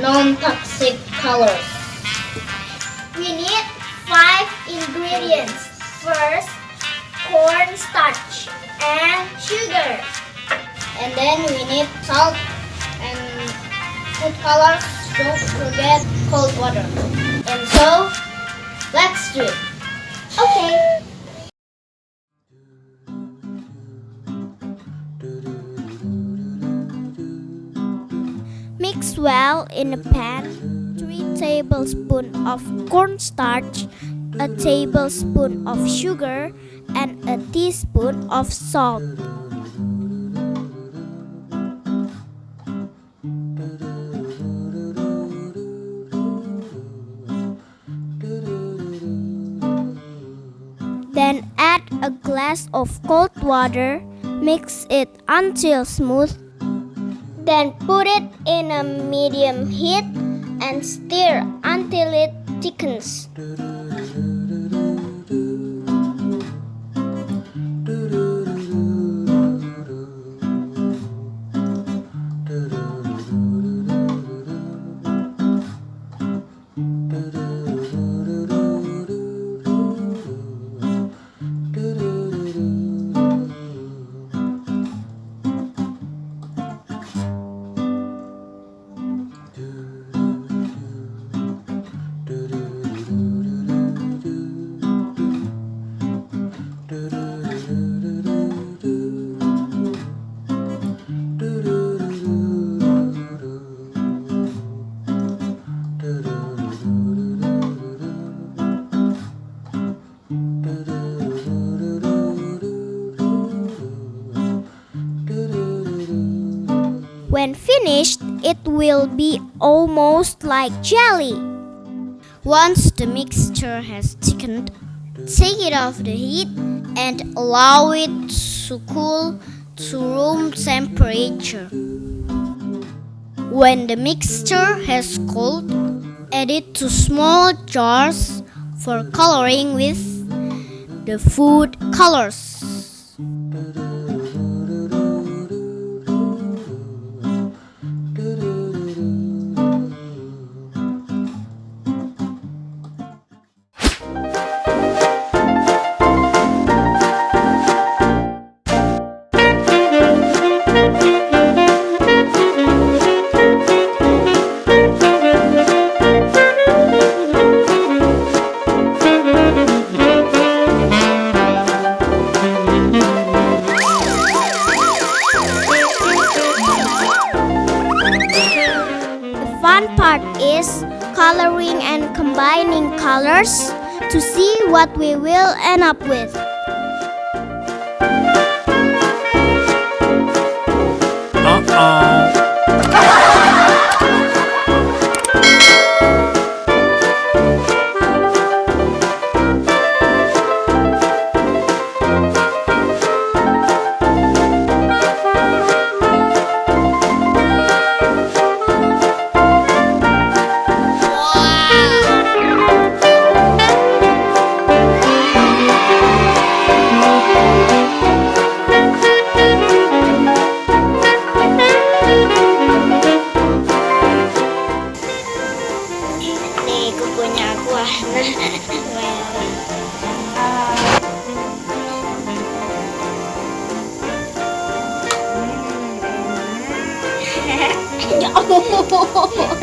non-toxic colors. We need 5 ingredients. First, cornstarch and sugar. And then we need salt and food colors. Don't forget cold water. And so, let's do it. Okay. Mix well in a pan 3 tablespoons of cornstarch, a tablespoon of sugar, and a teaspoon of salt. Then add a glass of cold water, mix it until smooth. Then put it in a medium heat and stir until it thickens. When finished, it will be almost like jelly. Once the mixture has thickened, take it off the heat and allow it to cool to room temperature. When the mixture has cooled, add it to small jars for coloring with the food colors. Fun part is coloring and combining colors to see what we will end up with. Nih, kukunya aku Ya Allah.